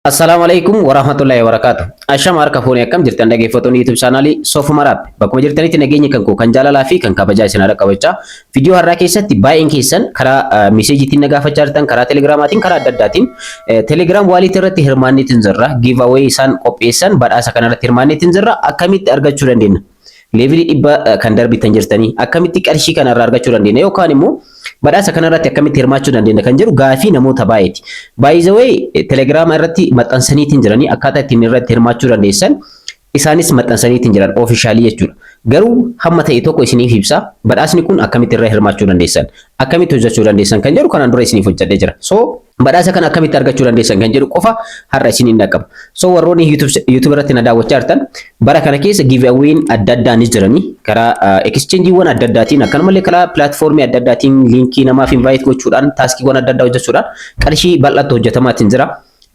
Assalamualaikum warahmatullahi wabarakatuh. Asham harka fuunee akkam jirtan dhaggeeffattoonni YouTube chaanaalii Soofuma Raab. Bakkuma jirtanitti nageenyi kan koo kan jaalalaa fi kan kabajaa isin haadha qabachaa. Viidiyoo har'aa keessatti baay'een keessan karaa meeseejiitiin na gaafachaa jirtan, karaa telegiraamaatiin, karaa adda addaatiin telegiraam waaliitii irratti hirmaanneetiin jirra. Giveaway isaan qopheessan badhaasa kanarratti hirmaanneetiin jirra. Akkamitti argachuu dandeenya? Levelii dhibba kan darbitan jirtanii akkamitti qarshii kanarraa argachuu dandeenya yookaan immoo badhaasa kanarratti akkamitti hirmaachuu dandeenya kan jedhu gaafii namoota baay'eeti. By the way, telegiraama irratti maxxansaniitiin jiranii akkaataa ittiin irratti hirmaachuu dandeessan isaanis maxxansaniitiin jiran ofishaalii jechuudha. Garuu hamma ta'e tokko isiniif ibsa. Badhaasni kun akkamitti irraa hirmaachuu dandeessan, akkamitti hojjechuu dandeessan kan jedhu kanaan dura isiniif hojjedhee jira. So badhaasa kana akkamitti argachuu dandeessan kan jedhu qofa har'a isiniin dhaqqaba. So warroonni YouTube irratti na daawwachaa jirtan bara kana keessa giveaway adda addaa ni jiranii karaa exchangeewwan adda addaatiin akkanumallee karaa platformii adda addaatiin linkii namaaf invite gochuudhaan taaskiiwwan adda addaa hojjechuudhaan qarshii bal'aatti hojjetamaatiin jira.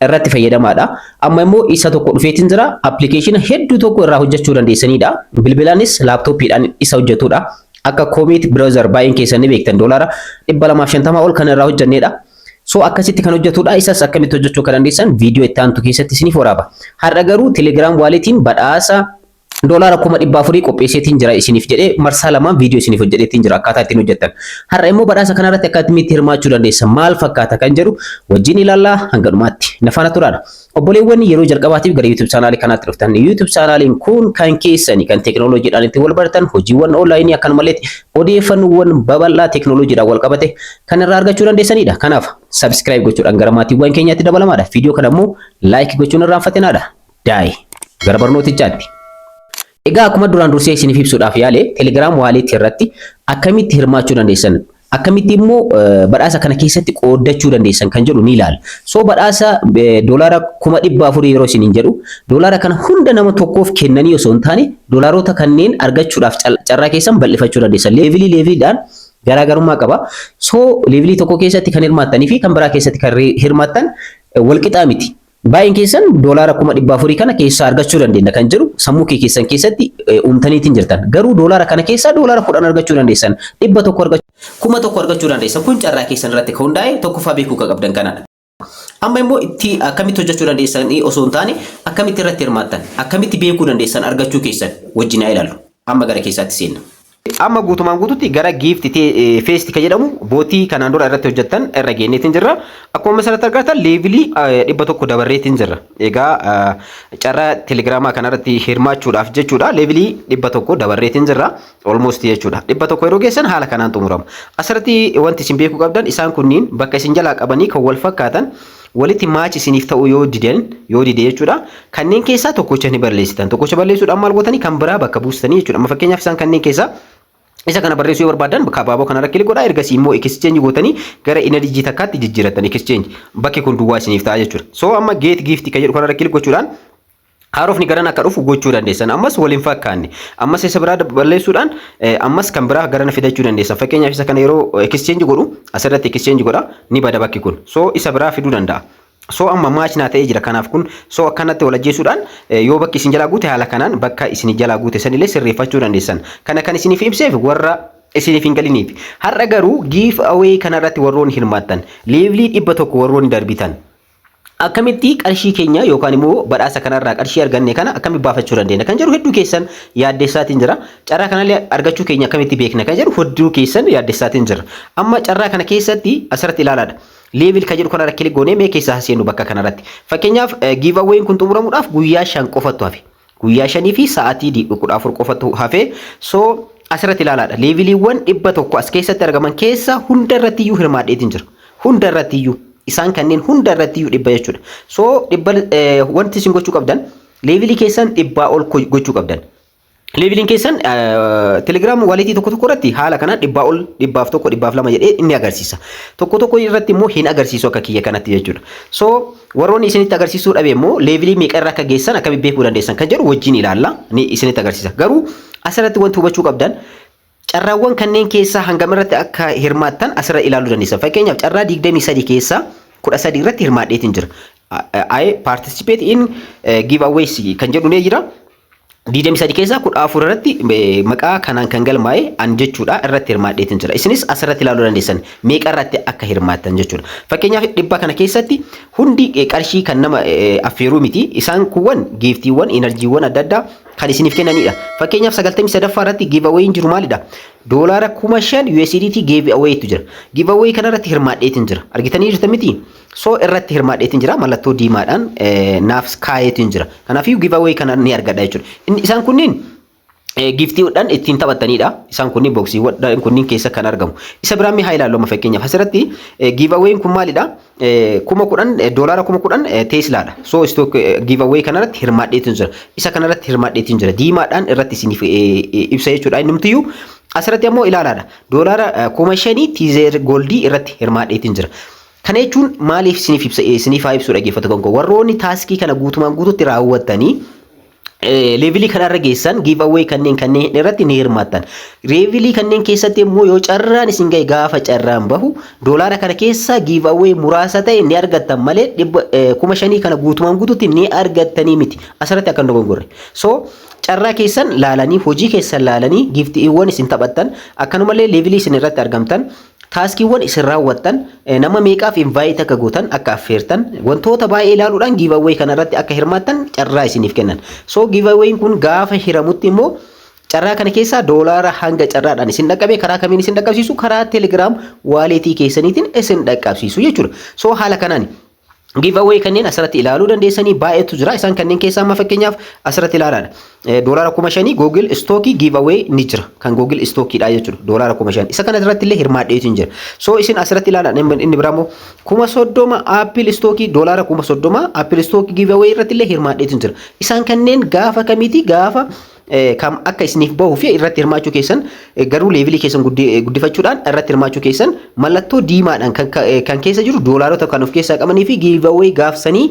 Irratti fayyadamaadha. Amma immoo isa tokko dhufeetiin jira. Application hedduu tokko irraa hojjechuu dandeessanidha. Bilbilaanis laaptooppiidhaan isa hojjetudha. Akka Comet browser baay'een keessan ni beektan $250 ol kan irraa hojjennedha. So akkasitti kan hojjetudha. Isas akkamitti hojjechuu kan dandeessan viidiyoo itti aantu keessatti isiniif waraaba. Har'a garuu Telegram waalitiin badhaasa $400,000 qopheesseetiin jira isiniif jedhee marsaa lamaan viidiyoo isiniif hojjeteetiin jira akkaataa ittiin hojjettan. Har'a immoo badhaasa kanarratti akkamitti hirmaachuu dandeessan maal fakkaata kan jedhu wajjin ilaallaa hanga dhumaatti na faana turaadha. Obboleewwan yeroo jalqabaatiif gara YouTube chaanaalii kanaatti dhuftan YouTube chaanaaliin kun kan keessani kan teekinooloojiidhaan itti wal baratan hojiiwwan onlaayinii akkanumallee odeeffannoowwan babal'aa teekinooloojiidhaan wal qabate kan irraa argachuu dandeessanidha. Kanaaf subscribe gochuudhaan gara maatiiwwan keenyaatti dabalamaadha. Viidiyoo kana immoo like gochuun irraa fattinaadha. Daa'e gara barnootichaatti. Egaa akkuma duraan dursee isiniif ibsuudhaaf yaale Telegram waaliitii irratti akkamitti hirmaachuu dandeessan, akkamitti immoo badhaasa kana keessatti qooddachuu dandeessan kan jedhu ni ilaalla. So badhaasa $400,000 yeroo isiniin jedhu doolaara kana hunda nama tokkoof kennanii osoo hin taane doolaarota kanneen argachuudhaaf carraa keessan bal'ifachuu dandeessan. Leeviliidhaan garaagarummaa qaba. So leevilii tokko keessatti kan hirmaattanii fi kan biraa keessatti kan hirmaattan walqixaa miti. Baay'een keessan $400,000 kana keessaa argachuu dandeenya kan jiru sammuu keessan keessatti uumtaniitiin jirtan. Garuu doolaara kana keessaa $10 argachuu dandeessan, 100 argachuu, 1,000 argachuu dandeessan. Kun carraa keessan irratti kan hundaa'e tokkoffaa beekuu qabdan kanadha. Amma immoo itti akkamitti hojjechuu dandeessan osoo hin taane akkamitti irratti hirmaattan, akkamitti beekuu dandeessan argachuu keessan wajjin haa ilaallu. Amma gara keessaatti seenna. Amma guutumaan guututti gara gift feest kan jedhamu bootii kanaan dura irratti hojjettan irra geenyeetiin jirra. Akkuma masarratti argatan leevilii 100 dabarreetiin jirra. Egaa carraa telegiraamaa kanarratti hirmaachuudhaaf jechuudha. Leevilii 100 dabarreetiin jirra. Almost jechuudha. 100 yeroo geessan haala kanaan xumurama. Asirratti wanti isin beekuu qabdan isaan kunniin bakka isin jalaa qabanii kan wal fakkaatan walitti maachi isiniif ta'u yoo dide jechuudha. Kanneen keessaa tokkocha ni balleessitan. Tokkocha balleessuudhaan maal gootanii kan biraa bakka buustanii jechuudha. Amma fakkeenyaaf isaan kanneen keessaa isa kana barreessuu yoo barbaadan kabaaboo kana rakkii godhaa ergasii immoo exchange gootanii gara energy takkaatti jijjiiratan exchange bakki kun duwwaa isiniif ta'a jechuudha. So amma get gift kan jedhu kana rakkii gochuudhaan haarofni garan akka dhufu gochuu dandeessan. Ammas waliin fakkaanne ammas isa biraa balleessuudhaan ammas kan biraa garana fidachuu dandeessan. Fakkeenyaaf isa kana yeroo exchange godhu asirratti exchange godha ni bada bakki kun. So isa biraa fiduu danda'a. So amma maachinaa ta'ee jira kanaaf kun so akkanatti wal ajjeesuudhaan yoo bakki isin jalaa guute haala kanaan bakka isin jalaa guute sanillee sirreeffachuu dandeessan. Kana kan isiniif ibseef warra isiniif hin galiniif. Har'a garuu giveaway kanarratti warroonni hirmaattan leevilii 100 warroonni darbitan akkamitti qarshii keenya yookaan immoo badhaasa kanarraa qarshii arganne kana akkamitti baafachuu dandeenya kan jedhu hedduu keessan yaaddessaatiin jira. Carraa kanallee argachuu keenya akkamitti beekna kan jedhu hedduu keessan yaaddessaatiin jira. Amma carraa kana keessatti asirratti ilaalaadha. Level kan jedhu kana rakkii goonee mee keessaa haseenu bakka kanarratti. Fakkeenyaaf giveaway kun xumuramuudhaaf guyyaa 5 qofatu hafe. Guyyaa 5 fi sa'aatii 14 qofatu hafe. So asirratti ilaalaadha. Leveliiwwan 100 as keessatti argaman keessa hunda irratti iyyuu hirmaadheetiin jira. Hunda irratti iyyuu isaan kanneen hunda irratti iyyuu 100 jechuudha. So wanti isin gochuu qabdan levelii keessan 100 ol gochuu qabdan. Leeviliin keessan Telegram waaliitii tokko irratti haala kanaan 100 ol 100 200 jedhee inni agarsiisa. Tokko irratti immoo hin agarsiisu akka kiyya kanatti jechuudha. So warroonni isinitti agarsiisuu dhabe immoo leevilii meeqa irra akka geessan akkamitti beekuu dandeessan kan jedhu wajjin ilaalla ni isinitti agarsiisa. Garuu asirratti wanti hubachuu qabdan carraawwan kanneen keessaa hangam irratti akka hirmaattan asirra ilaaluu dandeessan. Fakkeenyaaf carraa 23 keessaa 13 irratti hirmaadheetiin jira. I participate in giveaways kan jedhu ne jira. Diidamii sadii keessaa 14 irratti maqaa kanaan kan galmaa'e an jechuudha irratti hirmaadheetiin jira. Isinis asirratti ilaaluu dandeessan meeqa irratti akka hirmaattan jechuudha. Fakkeenyaaf dhibba kana keessatti hundi qarshii kan nama affeeruu miti. Isaan kuwwan giiftiiwwan enerjiiwwan adda addaa kan isiniif kennanidha. Fakkeenyaaf 93 irratti giveawayin jiru maalidha? Doolaara 5,000 USDT giveawaytu jira. Giveaway kana irratti hirmaadheetiin jira. Argitanii jirtan miti? So irratti hirmaadheetiin jira mallattoo diimaadhaan naaf kaayetiin jira. Kanaafuu giveaway kana ni argadha jechuudha. Isaan kunniin giftiiwwan ittiin taphatanidha. Isaan kunniin boksiiwwan kunniin keessa kan argamu. Isa biraan mee haa ilaallu fakkeenyaaf asirratti giveawayin kun maalidha? Doolaara 10,000 Teslaadha. So stock giveaway kana irratti hirmaadheetiin jira. Isa kana irratti hirmaadheetiin jira. Diimaadhaan irratti isiniif ibsa jechuudha. Inni numtiyyuu asirratti ammoo ilaalaadha. Doolaara 5,000 Tizer Goldii irratti hirmaadheetiin jira. Kana jechuun maaliif isiniif haa ibsu dhaggeeffatu kan warroonni taaskii kana guutumaan guututti raawwatanii levelii kanarra geessan giveaway kanneen irratti ni hirmaattan. Levelii kanneen keessatti immoo yoo carraan isin gahe gaafa carraan bahu doolaara kana keessa giveaway muraasa ta'e ni argattan malee 5,000 kana guutumaan guututti ni argattanii miti. Asirratti akka hin dogongorre. So carraa keessan laalanii hojii keessan laalanii giftiiwwan isin taphattan akkanumallee levelii isin irratti argamtan taaskiiwwan isin raawwattan nama meeqaaf invite akka gootan akka affeertan wantoota baay'ee ilaaluudhaan giveaway kana irratti akka hirmaattan carraa isiniif kennan. So giveawayin kun gaafa hiramutti immoo carraa kana keessaa doolaara hanga carraadhaan isin dhaqqabe karaa kamiin isin dhaqqabsiisu? Karaa Telegram waaleetii keessaniitiin isin dhaqqabsiisu jechuudha. So haala kanaan giveaway kanneen asirratti ilaaluu dandeessanii baay'eetu jira. Isaan kanneen keessaa amma fakkeenyaaf asirratti ilaalaadha. Doolaara 5,000 Google Stockii giveaway ni jira. Kan Google Stockiidha jechuudha. Doolaara 5,000. Isa kana irratti illee hirmaadheetiin jira. So isin asirratti ilaalaan inni biraammoo 30,000 Apple Stockii doolaara 30,000 Apple Stockii giveaway irratti illee hirmaadheetiin jira. Isaan kanneen gaafa kamiiti gaafa kam akka isiniif bahuu fi irratti hirmaachuu keessan garuu levelii keessan guddifachuudhaan irratti hirmaachuu keessan mallattoo diimaadhaan kan keessa jiru doolaarota kan of keessaa qabanii fi giveaway gaafsanii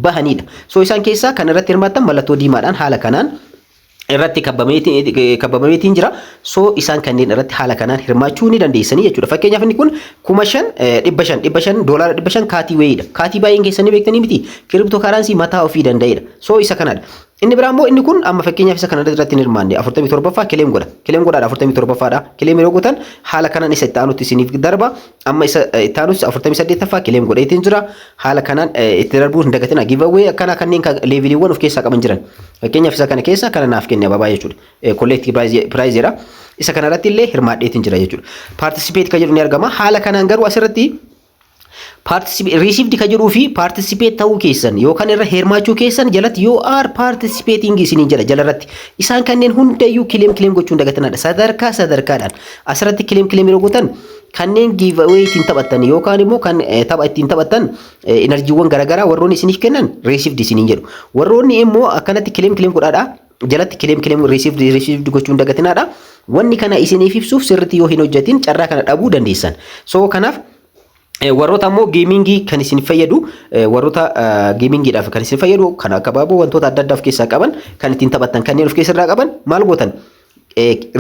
bahanidha. So isaan keessaa kan irratti hirmaattan mallattoo diimaadhaan haala kanaan irratti kabbameetiin jira. So isaan kanneen irratti haala kanaan hirmaachuu ni dandeessanii jechuudha. Fakkeenyaaf inni kun 5,500 doolaara 500 kaatii wayiidha. Kaatii baay'een keessanii beektanii miti? Kiriptoo kaaransii mataa ofii danda'edha. So isa kanadha. Inni biraammoo inni kun amma fakkeenyaaf isa kana irratti hin hirmaanne 47ffaa kileem godha. Kileem godhaadha 47ffaadha. Kileem yeroo gootan haala kanaan isa itti aanutti isiniif darba. Amma isa itti aanutti 48ffaa kileem godheetiin jira. Haala kanaan itti darbuu hin dagatina. Giveaway akkana kanneen leeviliiwwan of keessaa qaban jiran. Fakkeenyaaf isa kana keessa kana naaf kenne ababaa jechuudha. Collective prizeera. Isa kana irratti illee hirmaadheetiin jira jechuudha. Participate kan jedhu ni argama. Haala kanaan garuu asirratti received ka jedhuu fi participate ta'uu keessan yookaan irra hirmaachuu keessan jalatti you are participating isiniin jedha jalarratti. Isaan kanneen hundayyuu kileem gochuun dagatanaadha. Sadarkaadhaan asirratti kileem yeroo gootan kanneen giveaway ittiin taphattan yookaan immoo kan tapha ittiin taphattan enerjiiwwan garaagaraa warroonni isiniif kennan received isiniin jedhu. Warroonni immoo akkanatti kileem godhaadha. Jalatti kileem received gochuun dagatanaadha. Wanni kana isiniif ibsuuf sirriitti yoo hin hojjetin carraa kana dhabuu dandeessan. So kanaaf warroota ammoo geemingii kan isin fayyadu warroota geemingiidhaaf kan isin fayyadu kan akka baaboo wantoota adda addaa of keessaa qaban kan ittiin taphattan kanneen of keessaa qaban maal gootan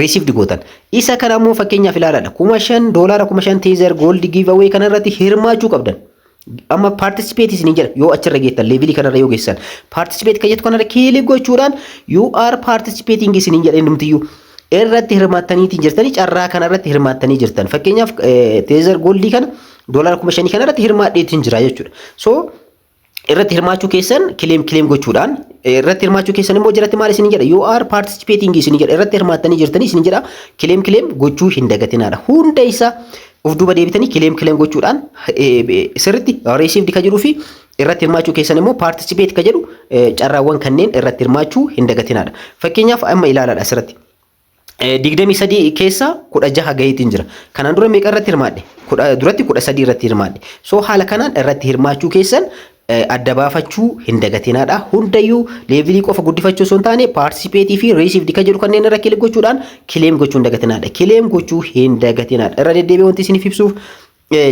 received gootan. Isa kana ammoo fakkeenyaaf ilaalaadha. 5,000 doolaara 5,000 Tezer Gold giveaway kana irratti hirmaachuu qabdan. Amma participate isin jedha yoo achirra geettan levelii kanarra yoo geessan participate kan jettu kanarra kilik gochuudhaan you are participating isin jedha indumtiyyuu irratti hirmaattaniitiin jirtanii carraa kanarratti hirmaattanii jirtan. Fakkeenyaaf Tezer Goldii kana doolaara 5,000 kana irratti hirmaadheetiin jira jechuudha. So irratti hirmaachuu keessan kileem gochuudhaan irratti hirmaachuu keessan immoo jalatti maal isin jedha you are participating isin jedha irratti hirmaattanii jirtanii isin jedha kileem gochuu hin dagatinaadha. Hunda isaa of duuba deebitanii kileem gochuudhaan sirriitti received ka jedhuu fi irratti hirmaachuu keessan immoo participate ka jedhu carraawwan kanneen irratti hirmaachuu hin dagatinaadha. Fakkeenyaaf amma ilaalaadha asirratti. 23 keessa 16 gaheetiin jira. Kanaan dura meeqa irratti hirmaadhe? Duratti 13 irratti hirmaadhe. So haala kanaan irratti hirmaachuu keessan adda baafachuu hin dagatinaadha. Hundayyuu levelii qofa guddifachuu osoo hin taane participate fi received ka jedhu kanneen irra kilik gochuudhaan kileem gochuu hin dagatinaadha. Kileem gochuu hin dagatinaadha. Irra deddeebi'ee wanti isiniif ibsuuf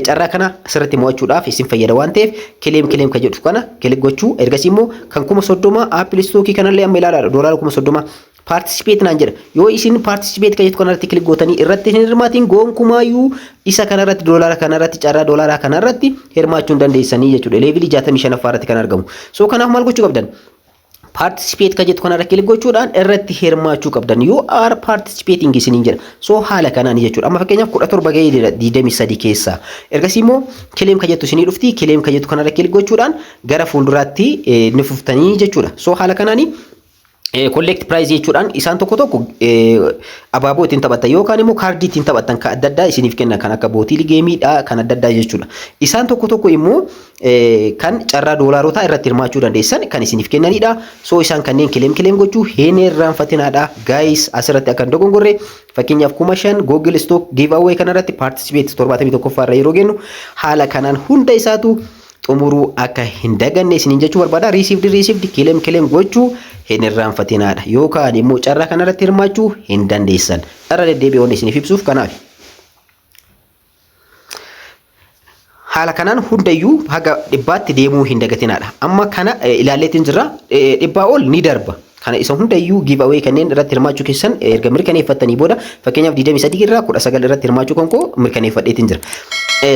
carraa kana asirratti mo'achuudhaaf isin fayyada waan ta'eef kileem ka jedhu kana kilik gochuu ergasii immoo kan 30,000 Apple Stockii kanallee amma ilaalaadha doolaara 30,000 participate naan jedha. Yoo isin participate kan jettu kanarratti kilik gootanii irratti hin hirmaatin gonkumaayyuu isa kanarratti doolaara kanarratti carraa doolaara kanarratti hirmaachuu dandeessanii jechuudha. Levelii 65 irratti kan argamu. So kanaaf maal gochuu qabdan? participate ka jettu kanarra kilik gochuudhaan irratti hirmaachuu qabdan. You are participating isiniin jedha. So haala kanaan jechuudha. Amma fakkeenyaaf 17 gahee 23 keessa. Ergasii immoo claim ka jettu isinii dhufti. Claim ka jettu kanarra kilik gochuudhaan gara fuulduraatti ni fuftanii jechuudha. So haala kanaanii collect prize jechuudhaan isaan tokko tokko abaaboo ittiin taphatan yookaan immoo kaardii ittiin taphatan kan adda addaa isiniif kennan kan akka bootiil geemiidha kan adda addaa jechuudha. Isaan tokko tokko immoo kan carraa doolaarotaa irratti hirmaachuu dandeessan kan isiniif kennanidha. So isaan kanneen kileem gochuu hin irraanfatinaadha. Guys asirratti akka hin dogongorre fakkeenyaaf 5,000 Google Stock giveaway kanarratti participate 71 irra yeroo gennu haala kanaan hunda isaatu xumuruu akka hin daganne isiniin jechuu barbaada. Received kileem gochuu hin irraanfatinaadha yookaan immoo carraa kanarratti hirmaachuu hin dandeessan. Irra deddeebi'uun isiniif ibsuuf kanaaf. Haala kanaan hundayyuu haga dhibbaatti deemuu hin dagatinaadha. Amma kana ilaalleetiin jirra dhibbaa ol ni darba. Kana isa hundayyuu giveaway kanneen irratti hirmaachuu keessan erga mirkaneeffattanii booda fakkeenyaaf 23 irraa 19 irratti hirmaachuu kan koo mirkaneeffadheetiin jira.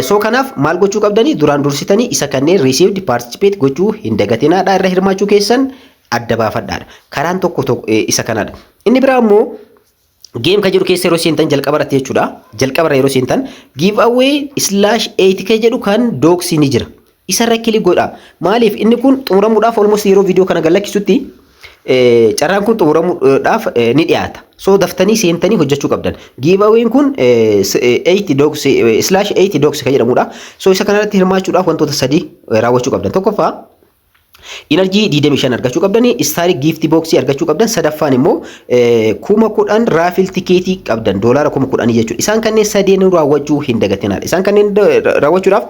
So kanaaf maal gochuu qabdanii duraan dursitanii isa kanneen received participate gochuu hin dagatinaadha irra hirmaachuu keessan adda baafadhaadha. Karaan tokko isa kanadha. Inni biraa immoo game ka jedhu keessa yeroo seentan jalqaba irratti jechuudha. Jalqaba irra yeroo seentan giveaway/8k jedhu kan dooksii ni jira. Isa irra kilik godhaa. Maaliif inni kun xumuramuudhaaf almost yeroo viidiyoo kana gallakkisutti carraan kun xumuramuudhaaf ni dhiyaata. So daftanii seentanii hojjechuu qabdan. Giveawayin kun 8 dogs kan jedhamudha. So isa kanarratti hirmaachuudhaaf wantoota sadii raawwachuu qabdan. Tokkoffaa Energy 25 argachuu qabdanii, Star Gift Box argachuu qabdan, sadaffaan immoo 10,000 raafil tikeetii qabdan, doolaara 10,000 jechuudha. Isaan kanneen sadeen raawwachuu hin dagatinaadha. Isaan kanneen raawwachuudhaaf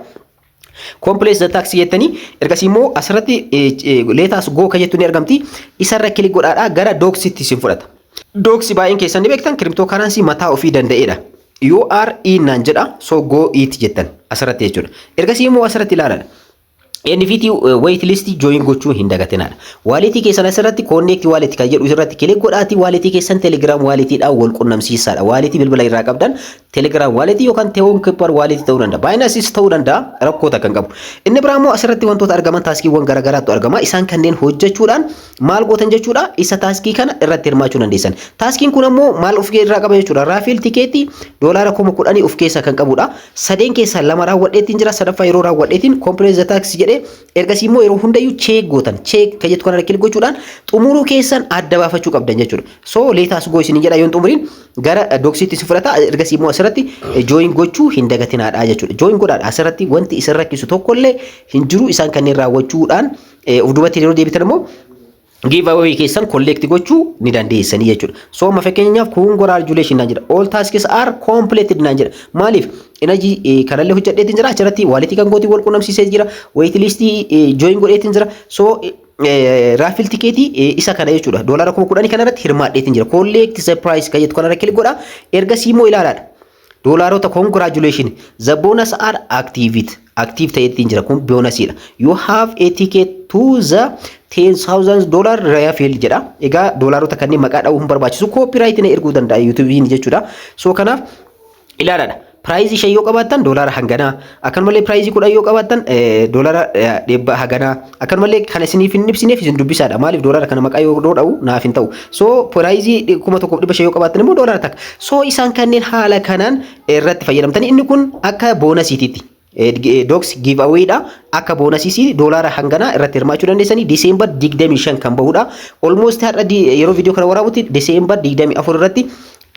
Complete the tax jettanii ergasii immoo asirratti let us go ka jettu ni argamti. Isarra kilik godhaadhaa gara Doogsitti isin fudhata. Doogsi baay'een keessan ni beektan cryptocurrency mataa ofii danda'eedha. URE naan jedha so go it jettan asirratti jechuudha. Ergasii immoo asirratti ilaalaa. NFT waitlist join gochuu hin dagatinaadha. Wallet keessan asirratti connect wallet kan jedhu irratti kilik godhaati wallet keessan Telegram wallet dhaan wal qunnamsiisaadha. Wallet bilbila irraa qabdan Telegram wallet yookaan Teewon Kepper wallet ta'uu danda'a. Binance ta'uu danda'a rakkoota kan qabu. Inni biraa immoo asirratti wantoota argaman taaskiiwwan garaagaraatu argama. Isaan kanneen hojjechuudhaan maal gootan jechuudha. Isa taaskii kana irratti hirmaachuu dandeessan. Taaskiin kun immoo maal of irraa qaba jechuudha. Raafil tikeetii doolaara 10,000 of keessaa kan qabudha. Sadeen keessaa lama raawwadheetiin jira. Sadaffaa yeroo raawwadheetiin complete the tax ergasii immoo yeroo hundayyuu cheek gootan cheek ka jettu kanarra kilik gochuudhaan xumuruu keessan adda baafachuu qabdan jechuudha. So let us go isin jedha yoon xumuriin gara Doogsitti si fudhata. Ergasii immoo asirratti join gochuu hin dagatinaadha jechuudha. Join godhaadha asirratti wanti isin rakkisu tokkollee hin jiru. Isaan kanneen raawwachuudhaan of duubatti yeroo deebitan immoo giveaway keessan collect gochuu ni dandeessanii jechuudha. So amma fakkeenyaaf congratulations naan jedha. All tasks are completed naan jedha. Maaliif energy kanallee hojjedheetiin jira. Achirratti wallet kan gootii wal qunnamsiisee jira. Waitlist join godheetiin jira. So raafil tikeetii isa kana jechuudha. Doolaara 10,000 kanarratti hirmaadheetiin jira. Collect the price kan jettu kanarra kilik godha. Ergasii immoo ilaalaadha. Doolaarota congratulations. The bonus are active ta'eetiin jira. Kun boonasiidha. You have a ticket to the $10,000 raafil jedha. Egaa doolaarota kanneen maqaa dha'uu hin barbaachisu. Copyright na erguu danda'a YouTube'n jechuudha. So kanaaf ilaalaadha. Prize ishee yoo qabaattan doolaara hanganaa. Akkanumallee prize 10 yoo qabaattan doolaara 100 hanganaa. Akkanumallee kan isiniif hin ibsineef isin dubbisaadha. Maaliif doolaara kana maqaa yoo dha'u naaf hin ta'u. So prize 1,100 yoo qabaattan immoo doolaara takka. So isaan kanneen haala kanaan irratti fayyadamtanii inni kun akka boonasiitiitti. Dogs giveaway dha akka boonasiisi doolaara hanganaa irratti hirmaachuu dandeessanii December 25 kan bahudha. Almost har'a yeroo viidiyoo kana waraabutti December 24 irratti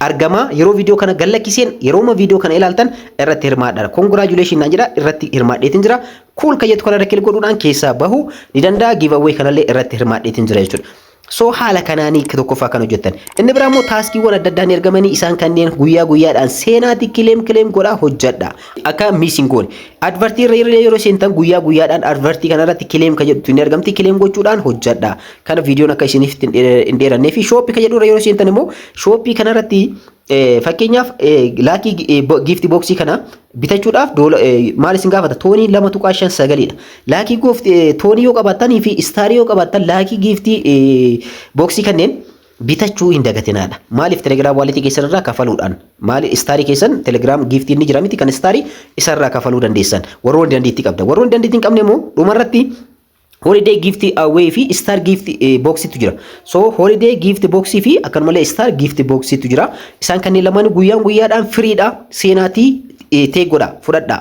argama. Yeroo viidiyoo kana gallakkiseen yeroo viidiyoo kana ilaaltan irratti hirmaadha. Congratulations naan jedha irratti hirmaadheetiin jira. Cool ka jettu kanarra kilik godhuudhaan keessaa bahu ni danda'a. Giveaway kanallee irratti hirmaadheetiin jira jechuudha. So haala kanaanii tokkoffaa kan hojjetan. Inni biraa immoo taaskiiwwan adda addaan ergamanii isaan kanneen guyyaa guyyaadhaan seenaatti kileem godhaa hojjedha. Akka missing goone. Advertii irra yeroo seentan guyyaa guyyaadhaan advertii kanarratti kileem ka jedhu ni argamti. Kileem gochuudhaan hojjedha. Kana viidiyoon akka isiniif hin dheerannee fi shooppii ka jedhu irra yeroo seentan immoo shooppii kanarratti fakkeenyaaf laakii gift boxii kana bitachuudhaaf maal isin gaafata toonii 2.59 dha. Laakii toonii yoo qabaatanii fi istaarii yoo qabaattan laakii giftii boxii kanneen bitachuu hin dagatinaadha. Maaliif Telegram wallet keessan irraa kafaluudhaan maali istaarii keessan Telegram giftii ni jira miti kan istaarii isarraa kafaluu dandeessan warroonni dandeettii qabda. Warroonni dandeettii hin qabne immoo dhumarratti holiday gift away fi star gift box tu jira. So holiday gift box fi akkanumallee star gift box tu jira. Isaan kanneen lamaan guyyaadhaan free dha. Seenaatii ta'e godha fudhadha.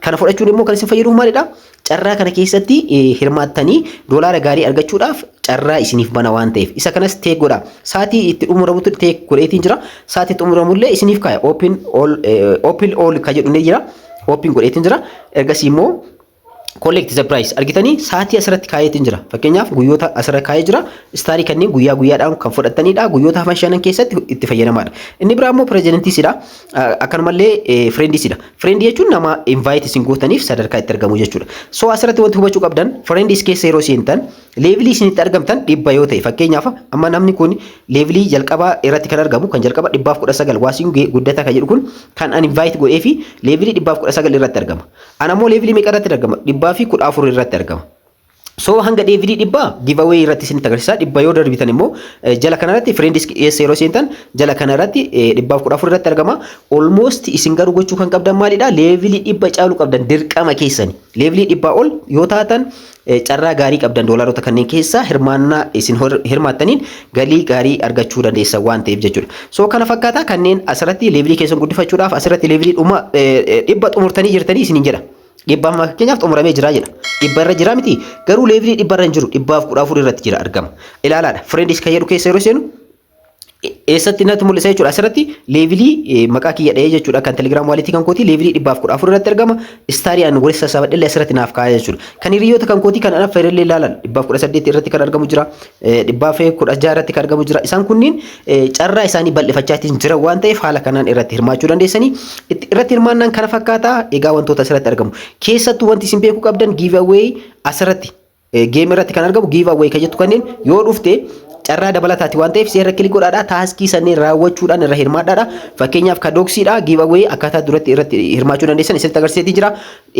Kana fudhachuun immoo kan isin fayyadu maalidha? Carraa kana keessatti hirmaattanii doolaara gaarii argachuudhaaf carraa isiniif bana waan ta'eef isa kanas ta'e godha. Saatii itti xumuramutti ta'e godheetiin jira. Saatii xumuramullee isiniif kaaya. Open all ka jedhu ni jira. Open godheetiin jira. Ergasii immoo collect the price argitanii saatii asirratti kaayeetiin jira. Fakkeenyaaf guyyoota asirra kaayee jira. Istaarii kanneen guyyaadhaan kan fudhatanidha. Guyyoota hafan shanan keessatti itti fayyadamaadha. Inni biraa immoo pirezidantiisidha. Akkanumallee friendiisidha. Friendii jechuun nama invite isin gootaniif sadarkaa itti argamu jechuudha. So asirratti wanti hubachuu qabdan friendiis keessa yeroo seentan leevilii isinitti argamtan 100 yoo ta'e fakkeenyaaf amma namni kun leevilii jalqabaa irratti kan argamu kan jalqaba 119 waasiin guddataa kan jedhu kun kan an invite godhee fi leevilii 119 irratti argama. Anammoo leevilii meeqa irratti argama? 114 irratti argama. So hanga David dhibba giveaway irratti isin agarsiisa. Dhibba yoo darbitan immoo jala kanarratti friends yeroo seentan jala kanarratti 114 irratti argama. Almost isin garuu gochuu kan qabdan maalidha? Levelii dhibba caalu qabdan dirqama keessani. Levelii dhibba ol yoo taatan carraa gaarii qabdan doolaarota kanneen keessa hirmaannaa isin hirmaattaniin galii gaarii argachuu dandeessan waan ta'eef jechuudha. So kana fakkaata kanneen asirratti levelii keessan guddifachuudhaaf asirratti levelii dhuma dhibba xumurtanii jirtanii isinin jedha. Dhibba amma fakkeenyaaf xumuramee jira jedha. Dhibba irra jira miti garuu leevilii dhibba irra hin jiru 114 irratti jira argama. Ilaalaadha. Friendis kan jedhu keessa yeroo seenu eessatti natti mul'isa jechuudha. Asirratti leevilii maqaa kiyya dha'ee jechuudha kan Telegram walletii kan kooti leevilii 114 irratti argama. Istaariyaan walitti sassaabadhillee asirratti naaf kaa'ee jechuudha. Kan hiriyoota kan kooti kan ana fayyadallee ilaalan 118 irratti kan argamu jira. 116 irratti kan argamu jira. Isaan kunniin carraa isaanii bal'ifachaatiin jira waan ta'eef haala kanaan irratti hirmaachuu dandeessanii irratti hirmaannaan kana fakkaata. Egaa wantoota asirratti argamu. Keessattuu wanti isin beekuu qabdan giveaway asirratti geem irratti kan argamu giveaway kan jettu kanneen yoo dhufte carraa dabalataati waan ta'eef seera kilik godhaadha taaskii sanneen raawwachuudhaan irra hirmaadhaadha. Fakkeenyaaf kadoksiidha giveaway akkaataa duratti irratti hirmaachuu dandeessan isinitti agarsiiseetii jira.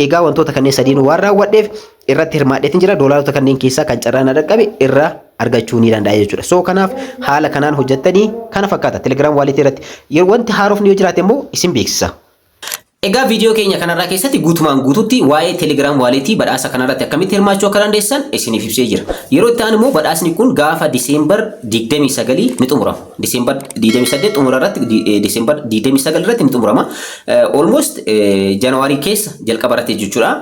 Egaa wantoota kanneen sadiin waan raawwadheef irratti hirmaadheetiin jira. Doolaarota kanneen keessaa kan carraan dhaqqabe irra argachuu ni danda'a jechuudha. So kanaaf haala kanaan hojjettanii kana fakkaata Telegram walletii irratti yeroo wanti haarofni yoo jiraate immoo isin beeksisa. Egaa viidiyoo keenya kanarraa keessatti guutumaan guututti waa'ee Telegram walletii badhaasa kanarratti akkamitti hirmaachuu akka dandeessan isiniif ibsee jira. Yeroo itti aanu immoo badhaasni kun gaafa Diseembar 29 ni xumurama. Diseembar 28 xumura irratti Diseembar 29 irratti ni xumurama. Almost Janaarii keessa jalqaba irratti jechuudha.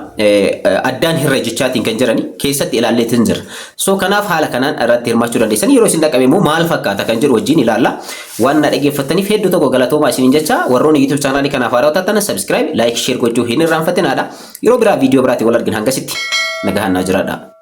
Addaan hirra jechaatiin kan jirani keessatti ilaalleetiin jira. So kanaaf haala kanaan irratti hirmaachuu dandeessan yeroo isin dhaqqabe immoo maal fakkaata kan jedhu wajjin ilaalla. Waan na dhaggeeffattaniif hedduu tokko galatoomaa isiniin jecha warroonni YouTube chaanaalii kanaaf haaraa taatan subscribe like share gochuu hin irraanfatinaa. Yeroo biraa viidiyoo biraatti wal argina hangasitti nagahaan naa jiraadha.